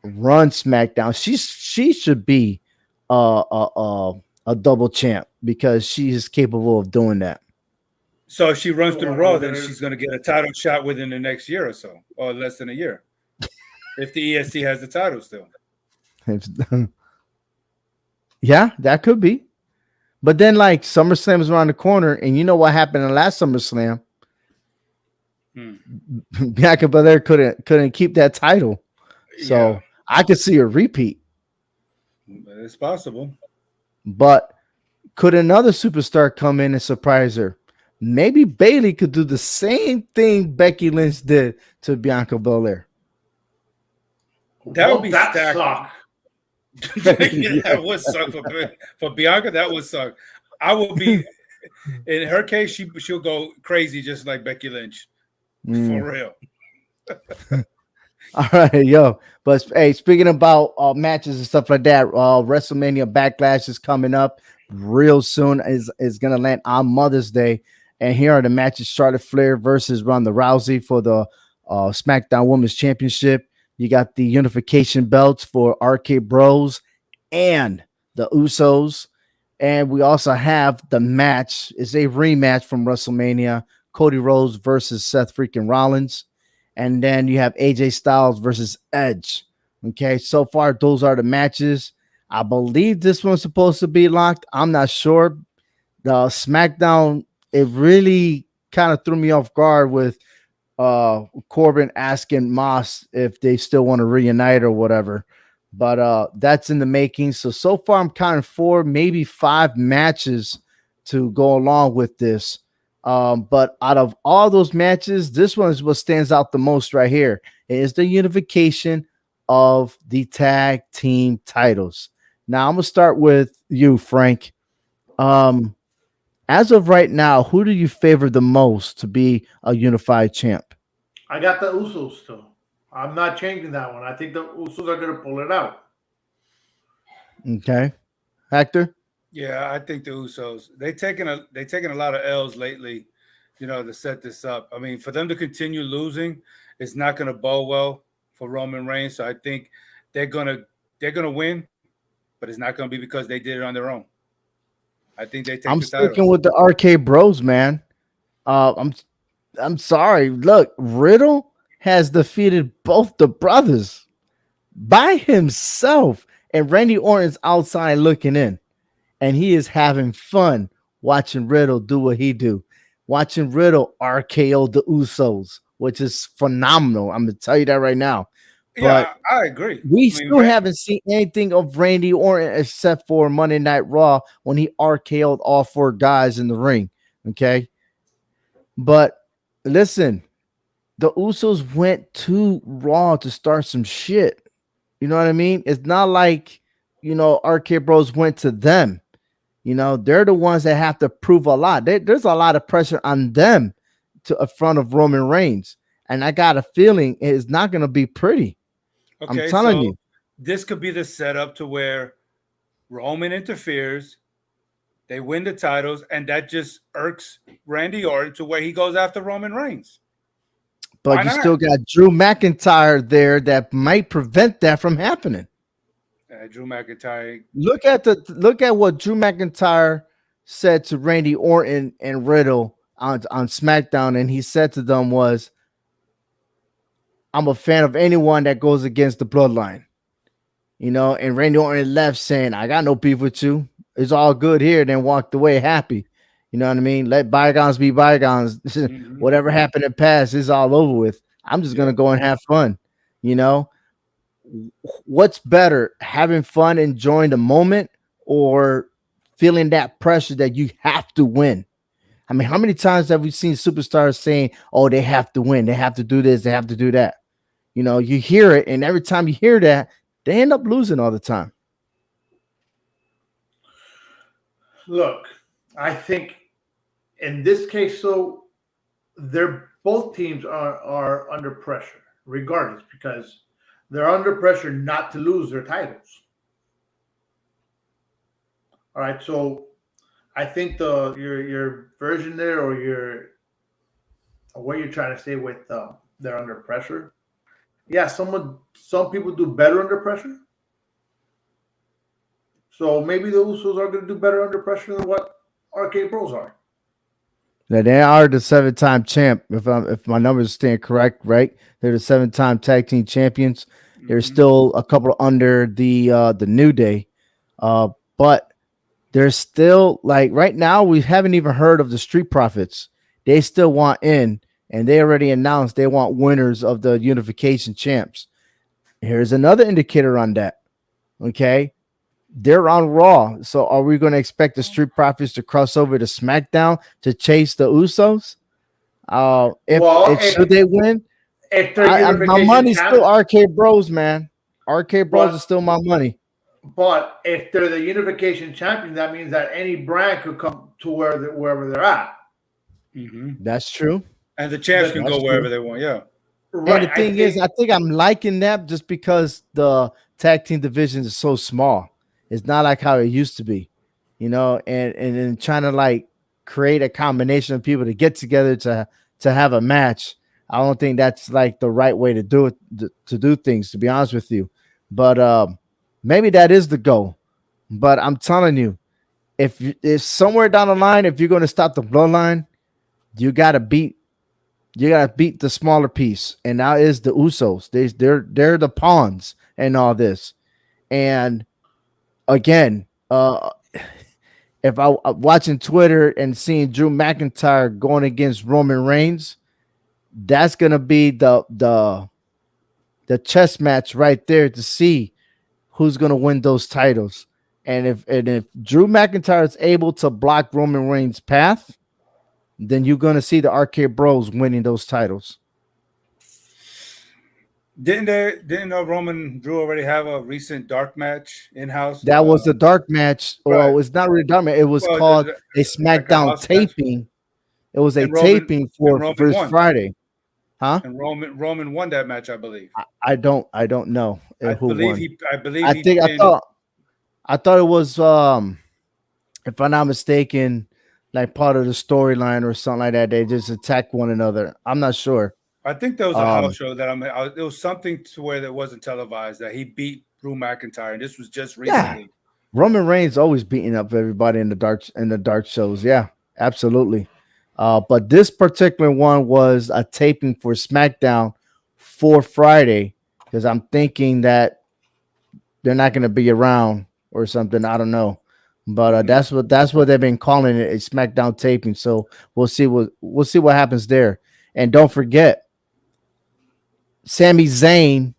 Speaker 1: runs SmackDown. She should be a double champ because she is capable of doing that.
Speaker 2: So if she runs through Raw, then
Speaker 3: Well,
Speaker 2: she's going to get a title shot within the next year or so, or less than a year, if the EST has the title still.
Speaker 1: Yeah, that could be. But then, like, SummerSlam is around the corner, and you know what happened in last SummerSlam?
Speaker 2: Hmm.
Speaker 1: Bianca Belair couldn't keep that title,
Speaker 2: Yeah,
Speaker 1: so I could see a repeat.
Speaker 2: it's possible.
Speaker 1: But could another superstar come in and surprise her? Maybe Bailey could do the same thing Becky Lynch did to Bianca Belair.
Speaker 2: That would
Speaker 3: won't
Speaker 2: be
Speaker 3: that
Speaker 2: stacked.
Speaker 3: suck?
Speaker 2: That would suck for Bianca. That would suck. I will be in her case. She'll go crazy just like Becky Lynch
Speaker 1: Mm.
Speaker 2: for real.
Speaker 1: All right, yo. But hey, speaking about matches and stuff like that, WrestleMania Backlash is coming up real soon. Is gonna land on Mother's Day, and here are the matches: Charlotte Flair versus Ronda Rousey for the SmackDown Women's Championship. You got the unification belts for RK Bros and the Usos, and we also have the match. It's a rematch from WrestleMania: Cody Rhodes versus Seth freaking Rollins, and then you have AJ Styles versus Edge. Okay, so far those are the matches. I believe this one's supposed to be locked. I'm not sure. The SmackDown, it really kind of threw me off guard with Corbin asking Moss if they still want to reunite or whatever. But that's in the making. So far I'm counting 4, maybe 5 matches to go along with this. But out of all those matches, this one is what stands out the most right here. It is the unification of the tag team titles. Now I'm gonna start with you, Frank. Um, as of right now, who do you favor the most to be a unified champ?
Speaker 3: I got the Usos still. I'm not changing that one. I think the Usos are going to pull it out.
Speaker 1: Okay, Hector.
Speaker 2: Yeah, I think the Usos they taken a lot of L's lately, to set this up. I mean, for them to continue losing, it's not going to bode well for Roman Reigns. So I think they're gonna they're gonna win, but it's not going to be because they did it on their own. I think they take
Speaker 1: I'm
Speaker 2: the title.
Speaker 1: sticking with the RK Bros, man. Uh, I'm I'm sorry. Look, Riddle has defeated both the brothers by himself, and Randy Orton's outside looking in, and he is having fun watching Riddle do what he do, watching Riddle RKO the Usos, which is phenomenal. I'm gonna tell you that right now. But
Speaker 2: Yeah, I agree.
Speaker 1: we
Speaker 2: I mean,
Speaker 1: still haven't seen anything of Randy Orton except for Monday Night Raw when he RKO'd all 4 guys in the ring. Okay, but listen, the Usos went to Raw to start some shit. You know what I mean? It's not like, RK Bros went to them. They're the ones that have to prove a lot. There's a lot of pressure on them to in front of Roman Reigns. And I got a feeling it's not going to be pretty. I'm
Speaker 2: okay,
Speaker 1: telling
Speaker 2: so
Speaker 1: you.
Speaker 2: this could be the setup to where Roman interferes, they win the titles, and that just irks Randy Orton to where he goes after Roman Reigns. Why
Speaker 1: But you
Speaker 2: not?
Speaker 1: still got Drew McIntyre there that might prevent that from happening.
Speaker 2: Drew McIntyre.
Speaker 1: Look at what Drew McIntyre said to Randy Orton and Riddle on SmackDown, and he said to them was, "I'm a fan of anyone that goes against the bloodline." And Randy Orton left saying, "I got no beef with you. It's all good here." Then walked away happy. You know what I mean? Let bygones be bygones.
Speaker 2: Mhm.
Speaker 1: Whatever happened in the past is all over with. I'm just gonna
Speaker 2: Yep.
Speaker 1: go and have fun. You know, what's better, having fun, enjoying the moment, or feeling that pressure that you have to win? I mean, how many times have we seen superstars saying, "Oh, they have to win, they have to do this, they have to do that"? You hear it, and every time you hear that, they end up losing all the time.
Speaker 3: Look, I think in this case, so they're both teams are under pressure, regardless, because they're under pressure not to lose their titles. All right, so I think the your version there, or your or what you're trying to say with they're under pressure. Yeah, some people do better under pressure. So maybe the Usos are going to do better under pressure than what Arcade Bros are.
Speaker 1: Now they are the 7-time champ. If my numbers stand correct, right? They're the 7-time tag team champions. They're
Speaker 2: Hmm.
Speaker 1: still a couple under the New Day, uh, but there's still like right now we haven't even heard of the Street Profits. They still want in, and they already announced they want winners of the Unification champs. Here's another indicator on that. Okay, they're on Raw, so are we going to expect the Street Profits to cross over to SmackDown to chase the Usos? If
Speaker 3: Well,
Speaker 1: should they win,
Speaker 3: if they're
Speaker 1: my
Speaker 3: unification
Speaker 1: money's still
Speaker 3: champ,
Speaker 1: Arcade Bros, man. Arcade Bros is
Speaker 3: but
Speaker 1: still my money.
Speaker 3: but if they're the unification champion, that means that any brand could come to wherever they're at.
Speaker 2: Hmm.
Speaker 1: That's true.
Speaker 2: And the champs
Speaker 3: The,
Speaker 2: can
Speaker 1: That's
Speaker 2: go wherever
Speaker 1: true.
Speaker 2: they want. Yeah.
Speaker 1: And the
Speaker 3: right. I
Speaker 1: thing is,
Speaker 3: think
Speaker 1: I think I'm liking that just because the tag team division is so small. It's not like how it used to be, and then trying to like create a combination of people to get together to have a match. I don't think that's like the right way to do it to do things. To be honest with you, but maybe that is the goal. But I'm telling you, if somewhere down the line, if you're going to stop the bloodline, you got to beat you gotta beat the smaller piece, and now is the Usos. They're the pawns and all this. And again, if I'm watching Twitter and seeing Drew McIntyre going against Roman Reigns, that's gonna be the chess match right there to see who's gonna win those titles. And if Drew McIntyre is able to block Roman Reigns' path, then you're gonna see the Arcade Bros winning those titles.
Speaker 2: Didn't Roman Drew already have a recent dark match in house?
Speaker 1: That was a dark match.
Speaker 2: Right.
Speaker 1: Well, it's not really dark match. It was
Speaker 2: Well,
Speaker 1: called a
Speaker 2: like a
Speaker 1: SmackDown
Speaker 2: house match,
Speaker 1: taping. It was a
Speaker 2: and Roman
Speaker 1: taping
Speaker 2: and
Speaker 1: for
Speaker 2: Roman
Speaker 1: his
Speaker 2: won,
Speaker 1: Friday. Huh?
Speaker 2: and Roman won that match, I believe.
Speaker 1: I don't know who won.
Speaker 2: I believe
Speaker 1: I
Speaker 2: he
Speaker 1: think
Speaker 2: pinned.
Speaker 1: I thought it was if I'm not mistaken, like part of the storyline or something like that. They just attack one another. I'm not sure.
Speaker 2: I think there was a house
Speaker 1: Um
Speaker 2: show that it was something to where that wasn't televised that he beat Drew McIntyre, and this was just
Speaker 1: yeah.
Speaker 2: recently.
Speaker 1: Roman Reigns always beating up everybody in the dark shows. Yeah, absolutely. But this particular one was a taping for SmackDown for Friday because I'm thinking that they're not going to be around or something. I don't know, but
Speaker 2: Hmm.
Speaker 1: that's what they've been calling it, a SmackDown taping. So we'll see what happens there. And don't forget, Sami Zayn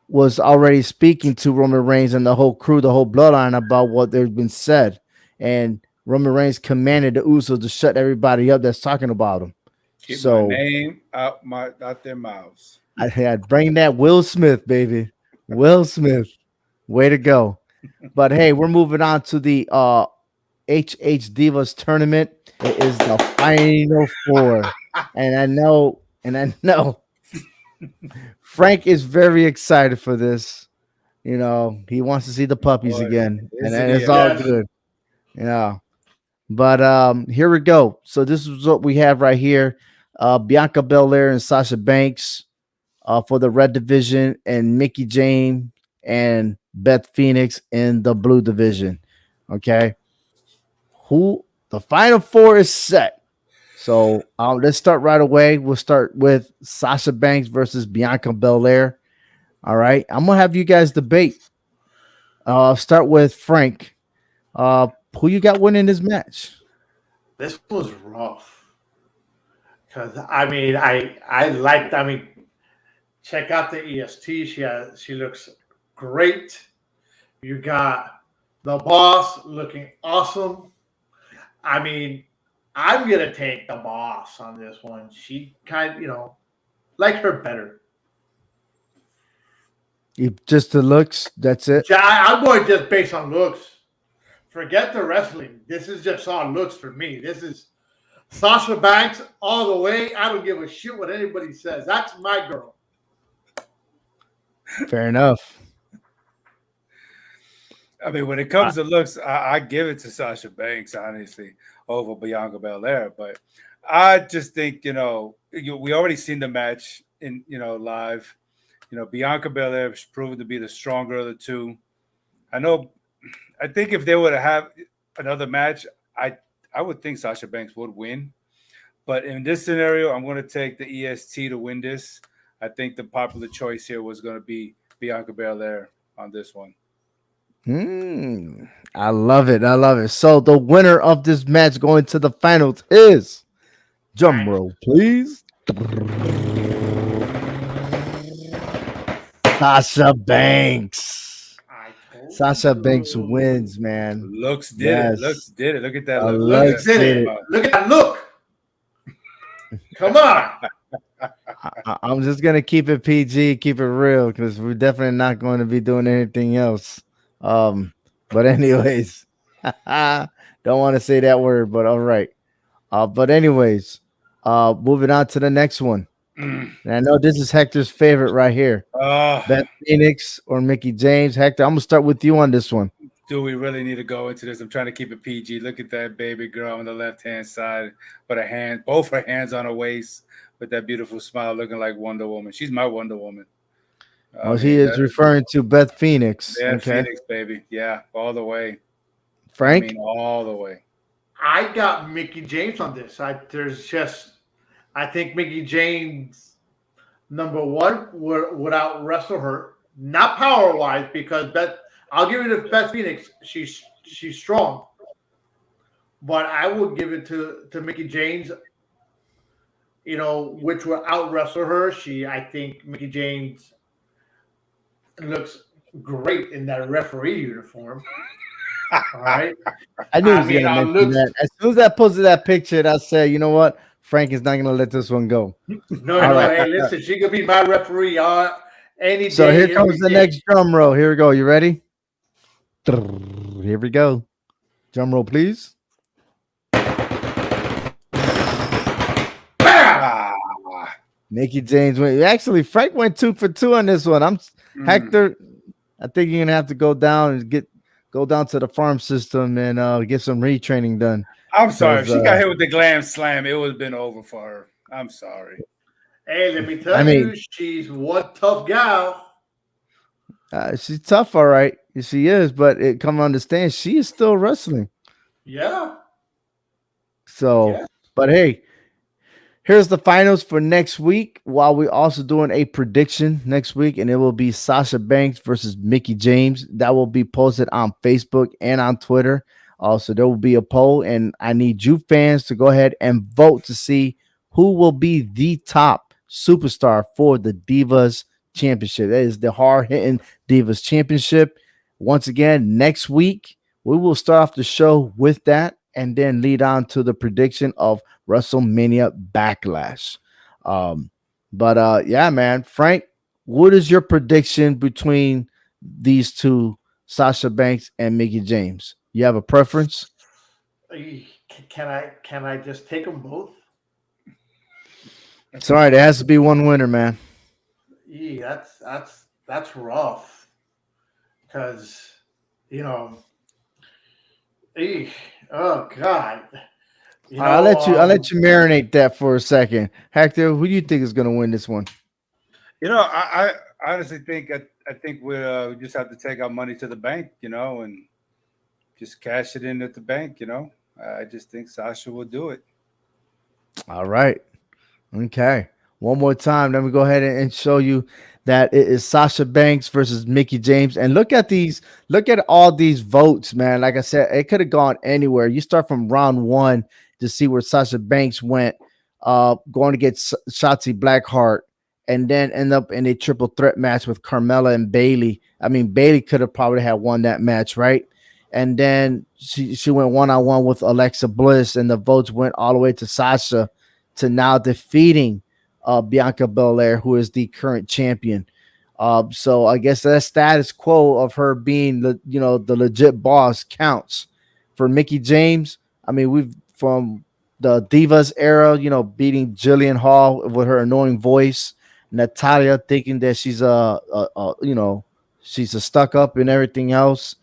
Speaker 1: was already speaking to Roman Reigns and the whole crew, the whole bloodline about what there's been said, and Roman Reigns commanded the Usos to shut everybody up that's talking about him.
Speaker 2: Keep my
Speaker 1: So
Speaker 2: name out their mouths.
Speaker 1: I had bring that Will Smith, baby, Will Smith, way to go. But hey, we're moving on to the HH Divas tournament. It is the final four, and I know Frank is very excited for this. He wants to see the puppies
Speaker 2: Boy,
Speaker 1: again, and,
Speaker 2: isn't
Speaker 1: and
Speaker 2: he
Speaker 1: it's all
Speaker 2: ever?
Speaker 3: yes.
Speaker 1: good. Yeah. But here we go. So this is what we have right here. Bianca Belair and Sasha Banks for the red division, and Mickey James and Beth Phoenix in the blue division. Okay. Who the final four is set. So let's start right away. We'll start with Sasha Banks versus Bianca Belair. All right. I'm gonna have you guys debate. Start with Frank. Who you got winning this match?
Speaker 3: This was rough because I liked. Check out the EST. She looks great. You got the boss looking awesome. I mean, I'm gonna take the boss on this one. She kind, like her better.
Speaker 1: Just the looks. That's it.
Speaker 3: I'm going just based on looks. Forget the wrestling. This is just all looks for me. This is Sasha Banks all the way. I don't give a shit what anybody says. That's my girl.
Speaker 1: Fair enough.
Speaker 2: I mean, when it comes to looks, I give it to Sasha Banks, honestly, over Bianca Belair. But I just think, we already seen the match in, live. Bianca Belair has proven to be the stronger of the two. I think if they were to have another match, I would think Sasha Banks would win. But in this scenario, I'm going to take the EST to win this. I think the popular choice here was going to be Bianca Belair on this one.
Speaker 1: I love it. I love it. So the winner of this match going to the finals is, drum roll, please, Sasha Banks. Sasha Banks wins, man.
Speaker 2: Looks did it. Looks did it. Look at that look.
Speaker 3: Looks did it. Look at that look. Come on.
Speaker 1: I'm just gonna keep it PG, keep it real, because we're definitely not going to be doing anything else. But anyways, don't want to say that word, but all right. But anyways, moving on to the next one. And I know this is Hector's favorite right here. Beth Phoenix or Mickie James. Hector, I'm gonna start with you on this one.
Speaker 2: Do we really need to go into this? I'm trying to keep it PG. Look at that baby girl on the left-hand side with both her hands on her waist, with that beautiful smile, looking like Wonder Woman. She's my Wonder Woman.
Speaker 1: He is referring to Beth Phoenix.
Speaker 2: Beth Phoenix, baby. Yeah, all the way.
Speaker 1: Frank?
Speaker 2: All the way.
Speaker 3: I got Mickie James on this. I think Mickie James, number one, would out wrestle her. Not power-wise, because I'll give it to Beth Phoenix. She's strong. But I would give it to Mickie James, which will out wrestle her. I think Mickie James looks great in that referee uniform. All right.
Speaker 1: I knew he was gonna mention that. As soon as I posted that picture, I said, you know what? Frank is not gonna let this one go.
Speaker 3: No, hey, listen, she could be my referee any day.
Speaker 1: So here comes the next drum roll. Here we go. You ready? Here we go. Drum roll, please. Mickie James went. Actually, Frank went 2 for 2 on this one. Hector. I think you're gonna have to go down and go down to the farm system and get some retraining done.
Speaker 2: I'm sorry. If she got hit with the glam slam, it would have been over for her. I'm sorry.
Speaker 3: Hey, let me tell you, she's one tough gal.
Speaker 1: She's tough, all right. She is, but come to understand, she is still wrestling.
Speaker 3: Yeah.
Speaker 1: So, but hey, here's the finals for next week, while we're also doing a prediction next week, and it will be Sasha Banks versus Mickie James. That will be posted on Facebook and on Twitter. Also, there will be a poll, and I need you fans to go ahead and vote to see who will be the top superstar for the Divas Championship. That is the hard-hitting Divas Championship. Once again, next week, we will start off the show with that and then lead on to the prediction of WrestleMania Backlash. Yeah, man. Frank, what is your prediction between these two, Sasha Banks and Mickie James? You have a preference?
Speaker 3: Can I just take them both?
Speaker 1: It's all right. It has to be one winner, man.
Speaker 3: Yeah, that's rough. Because, oh God.
Speaker 1: I'll let you marinate that for a second. Hector, who do you think is going to win this one?
Speaker 2: I honestly think I think we just have to take our money to the bank, and just cash it in at the bank. I just think Sasha will do it.
Speaker 1: All right. Okay. One more time. Let me go ahead and show you that it is Sasha Banks versus Mickie James. And look at all these votes, man. Like I said, it could have gone anywhere. You start from round 1 to see where Sasha Banks went, going to get Shotzi Blackheart, and then end up in a triple threat match with Carmella and Bayley. I mean, Bayley could have probably had won that match, right? And then she went one-on-one with Alexa Bliss, and the votes went all the way to Sasha, to now defeating Bianca Belair, who is the current champion. So I guess that status quo of her being the legit boss counts for Mickey James. I mean, we've from the Divas era, beating Jillian Hall with her annoying voice, Natalia thinking that she's she's a stuck up and everything else,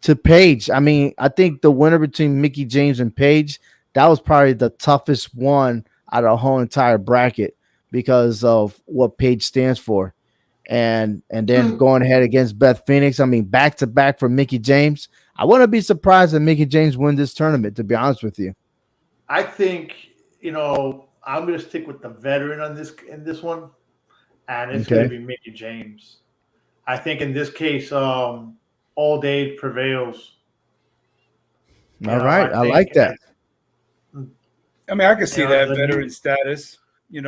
Speaker 1: to Paige. I mean, I think the winner between Mickey James and Paige, that was probably the toughest one out of the whole entire bracket because of what Paige stands for, and then going ahead against Beth Phoenix. I mean, back to back for Mickey James. I wouldn't be surprised if Mickey James win this tournament, to be honest with you.
Speaker 3: I think I'm going to stick with the veteran on this in this one, and it's going to
Speaker 1: Okay.
Speaker 3: be Mickey James. I think in this case, old age prevails.
Speaker 1: All
Speaker 3: I
Speaker 1: right. I
Speaker 3: think
Speaker 1: like that.
Speaker 2: I mean, I can see that
Speaker 3: the
Speaker 2: veteran
Speaker 3: new,
Speaker 2: status.
Speaker 3: that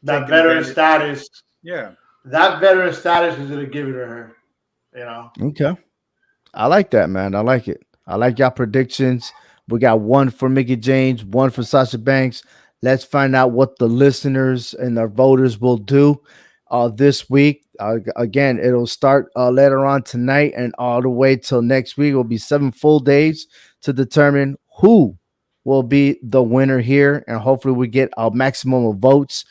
Speaker 2: Taking
Speaker 3: veteran
Speaker 2: advantage.
Speaker 3: status.
Speaker 2: Yeah.
Speaker 3: That veteran status is going to give it to her. You know.
Speaker 1: Okay. I like that, man. I like it. I like y'all predictions. We got one for Mickey James, one for Sasha Banks. Let's find out what the listeners and our voters will do this week. Again, it'll start later on tonight and all the way till next week. It will be 7 full days to determine who will be the winner here, and hopefully we get a maximum of votes.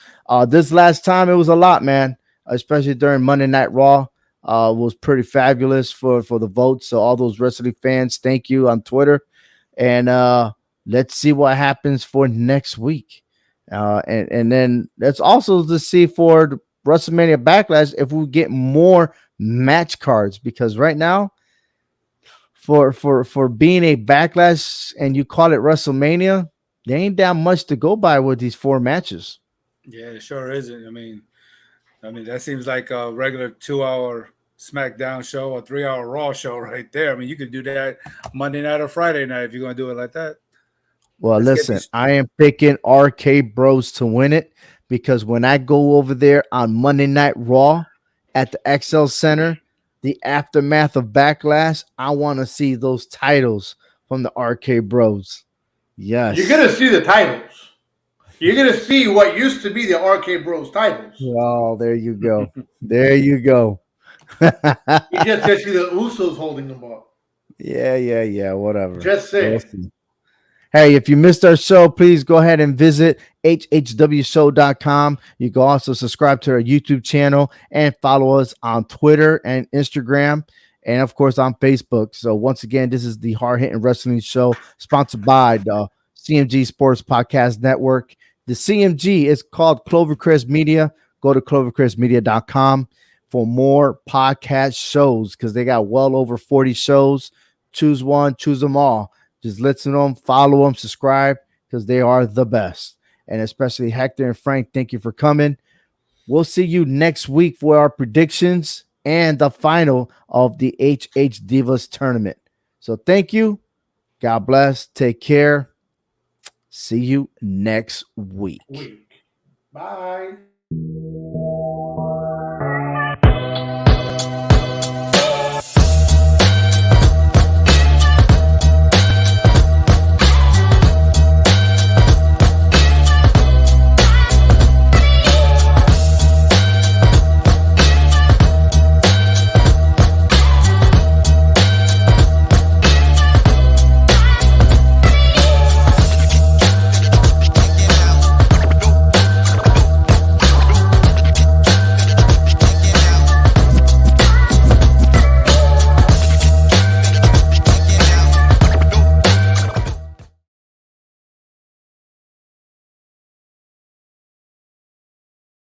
Speaker 1: This last time it was a lot, man, especially during Monday Night Raw. Was pretty fabulous for the votes. So all those wrestling fans, thank you on Twitter, and let's see what happens for next week. And then let's also to see for the WrestleMania Backlash if we get more match cards, because right now for being a Backlash and you call it WrestleMania, there ain't that much to go by with these 4 matches.
Speaker 2: Yeah, it sure isn't. I mean that seems like a regular 2 hour SmackDown show or 3 hour Raw show right there. I mean, you could do that Monday night or Friday night if you're going to do it like that.
Speaker 1: Well,
Speaker 2: Let's get
Speaker 1: listen,
Speaker 2: these.
Speaker 1: I am picking RK Bros to win it because when I go over there on Monday Night Raw at the XL Center, the aftermath of Backlash, I want to see those titles from the RK Bros.
Speaker 3: You're going
Speaker 1: Yes.
Speaker 3: to see the titles. You're going to see what used to be the RK Bros titles.
Speaker 1: Oh, there you go. There you go.
Speaker 3: You just see the Usos holding them up.
Speaker 1: Yeah. Whatever.
Speaker 3: Just
Speaker 1: We'll
Speaker 3: saying.
Speaker 1: see. Hey, if you missed our show, please go ahead and visit hhwshow.com. You can also subscribe to our YouTube channel and follow us on Twitter and Instagram, and of course on Facebook. So once again, this is the Hard Hitting Wrestling Show, sponsored by the CMG Sports Podcast Network. The CMG is called Clovercrest Media. Go to clovercrestmedia.com for more podcast shows, because they got well over 40 shows. Choose one, choose them all. Just listen to them, follow them, subscribe, because they are the best. And especially Hector and Frank, thank you for coming. We'll see you next week for our predictions and the final of the HH Divas tournament. So thank you. God bless. Take care. See you next week.
Speaker 3: Bye.